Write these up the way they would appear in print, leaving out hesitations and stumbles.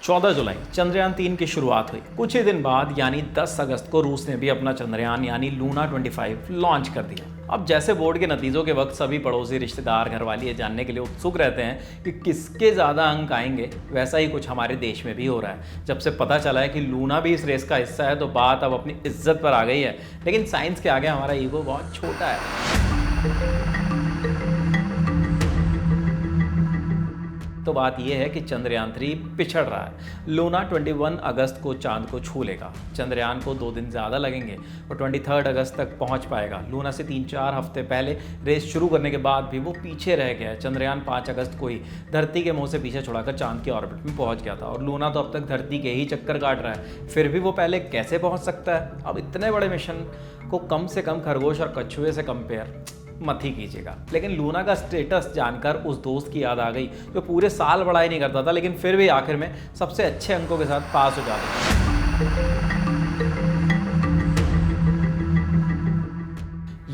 14 जुलाई चंद्रयान 3 की शुरुआत हुई। कुछ ही दिन बाद यानी 10 अगस्त को रूस ने भी अपना चंद्रयान यानी लूना 25 लॉन्च कर दिया। अब जैसे बोर्ड के नतीजों के वक्त सभी पड़ोसी, रिश्तेदार, घरवाली ये जानने के लिए उत्सुक रहते हैं कि किसके ज़्यादा अंक आएंगे, वैसा ही कुछ हमारे देश में भी हो रहा है। जब से पता चला है कि लूना भी इस रेस का हिस्सा है तो बात अब अपनी इज्जत पर आ गई है। लेकिन साइंस के आगे हमारा ईगो बहुत छोटा है। तो बात यह है कि चंद्रयान 3 पिछड़ रहा है। लूना 21 अगस्त को चांद को छू लेगा। चंद्रयान को 2 दिन ज़्यादा लगेंगे और 23 अगस्त तक पहुंच पाएगा। लूना से 3-4 हफ्ते पहले रेस शुरू करने के बाद भी वो पीछे रह गया है। चंद्रयान 5 अगस्त को ही धरती के मुंह से पीछे छुड़ाकर चांद के ऑर्बिट में पहुंच गया था और लूना तो अब तक धरती के ही चक्कर काट रहा है। फिर भी वो पहले कैसे पहुँच सकता है? अब इतने बड़े मिशन को कम से कम खरगोश और कछुए से कंपेयर मत ही कीजिएगा। लेकिन लूना का स्टेटस जानकर उस दोस्त की याद आ गई जो पूरे साल पढ़ाई नहीं करता था लेकिन फिर भी आखिर में सबसे अच्छे अंकों के साथ पास हो जाता था।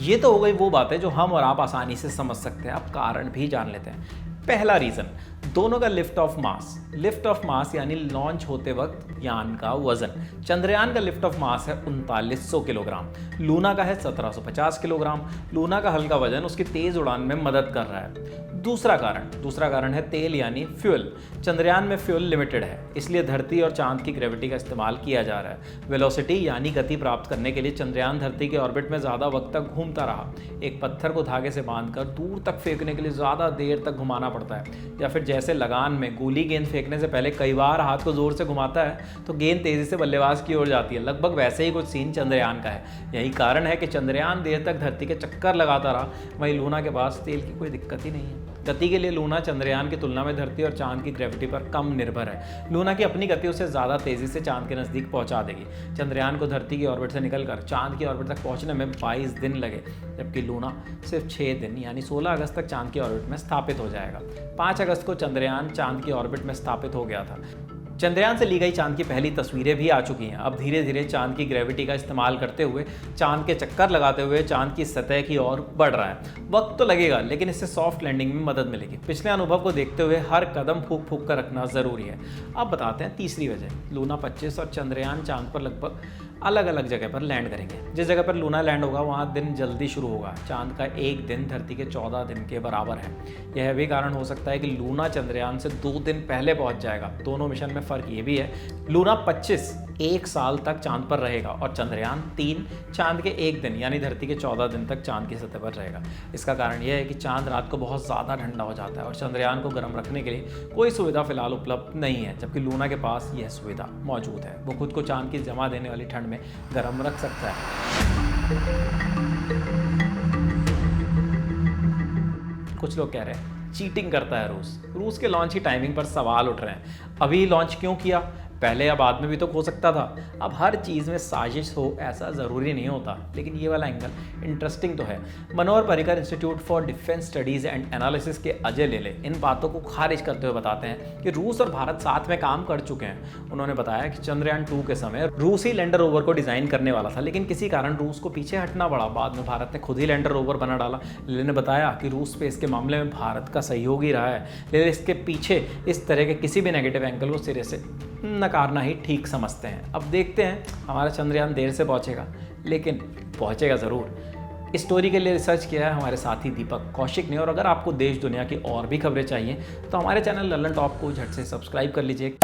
ये तो हो गई वो बातें जो हम और आप आसानी से समझ सकते हैं। अब कारण भी जान लेते हैं। पहला रीजन, दोनों का lift of mass. Lift of mass यानी लॉन्च होते वक्त यान का वजन। चंद्रयान का लिफ्ट ऑफ मास है 3900 किलोग्राम, लूना का है 1750 किलोग्राम। लूना का हल्का वजन उसकी तेज उड़ान में मदद कर रहा है। दूसरा कारण है तेल यानी फ्यूल। चंद्रयान में फ्यूल लिमिटेड है, इसलिए धरती और चांद की ग्रेविटी का इस्तेमाल किया जा रहा है। वेलोसिटी यानी गति प्राप्त करने के लिए चंद्रयान धरती के ऑर्बिट में ज़्यादा वक्त तक घूमता रहा। एक पत्थर को धागे से बांधकर दूर तक फेंकने के लिए ज़्यादा देर तक घुमाना पड़ता है, या फिर जैसे लगान में गोली गेंद फेंकने से पहले कई बार हाथ को जोर से घुमाता है तो गेंद तेजी से बल्लेबाज की ओर जाती है। लगभग वैसे ही कुछ सीन चंद्रयान का है। यही कारण है कि चंद्रयान देर तक धरती के चक्कर लगाता रहा। वहीं लूना के पास तेल की कोई दिक्कत ही नहीं है। गति के लिए लूना चंद्रयान की तुलना में धरती और चांद की ग्रेविटी पर कम निर्भर है। लूना की अपनी गति उसे ज़्यादा तेजी से चांद के नज़दीक पहुंचा देगी। चंद्रयान को धरती की ऑर्बिट से निकलकर चांद की ऑर्बिट तक पहुंचने में 22 दिन लगे, जबकि लूना सिर्फ 6 दिन यानी 16 अगस्त तक चांद की ऑर्बिट में स्थापित हो जाएगा। 5 अगस्त को चंद्रयान चांद की ऑर्बिट में स्थापित हो गया था। चंद्रयान से ली गई चांद की पहली तस्वीरें भी आ चुकी हैं। अब धीरे धीरे चांद की ग्रेविटी का इस्तेमाल करते हुए, चांद के चक्कर लगाते हुए चांद की सतह की ओर बढ़ रहा है। वक्त तो लगेगा लेकिन इससे सॉफ्ट लैंडिंग में मदद मिलेगी। पिछले अनुभव को देखते हुए हर कदम फूंक फूंक कर रखना जरूरी है। अब बताते हैं तीसरी वजह। लूना 25 और चंद्रयान चांद पर लगभग अलग अलग जगह पर लैंड करेंगे। जिस जगह पर लूना लैंड होगा वहाँ दिन जल्दी शुरू होगा। चांद का एक दिन धरती के 14 दिन के बराबर है। यह भी कारण हो सकता है कि लूना चंद्रयान से 2 दिन पहले पहुँच जाएगा। दोनों मिशन में फ़र्क ये भी है, लूना 25 1 साल तक चांद पर रहेगा और चंद्रयान 3 चांद के 1 दिन यानी धरती के 14 दिन तक चांद की सतह पर रहेगा। इसका कारण यह है कि चांद रात को बहुत ज़्यादा ठंडा हो जाता है और चंद्रयान को गर्म रखने के लिए कोई सुविधा फिलहाल उपलब्ध नहीं है, जबकि लूना के पास यह सुविधा मौजूद है। वो खुद को चांद की जमा देने वाली ठंड में गर्म रख सकता है। कुछ लोग कह रहे हैं चीटिंग करता है रूस के लॉन्च की टाइमिंग पर सवाल उठ रहे हैं। अभी लॉन्च क्यों किया? पहले या बाद में भी तो हो सकता था। अब हर चीज़ में साजिश हो ऐसा ज़रूरी नहीं होता, लेकिन ये वाला एंगल इंटरेस्टिंग तो है। Manohar Parrikar Institute for Defence Studies and Analysis के अजय लेले इन बातों को खारिज करते हुए बताते हैं कि रूस और भारत साथ में काम कर चुके हैं। उन्होंने बताया कि चंद्रयान 2 के समय रूस ही लैंडर रोवर को डिज़ाइन करने वाला था, लेकिन किसी कारण रूस को पीछे हटना पड़ा। बाद में भारत ने खुद ही लैंडर रोवर बना डाला। लेले ने बताया कि रूस स्पेस के मामले में भारत का सहयोग ही रहा है। लेले इसके पीछे इस तरह के किसी भी नेगेटिव एंगल को सिरे से नकारना ही ठीक समझते हैं। अब देखते हैं, हमारा चंद्रयान देर से पहुंचेगा लेकिन पहुंचेगा ज़रूर। इस स्टोरी के लिए रिसर्च किया है हमारे साथी दीपक कौशिक ने। और अगर आपको देश दुनिया की और भी खबरें चाहिए तो हमारे चैनल लल्लन टॉप को झट से सब्सक्राइब कर लीजिए।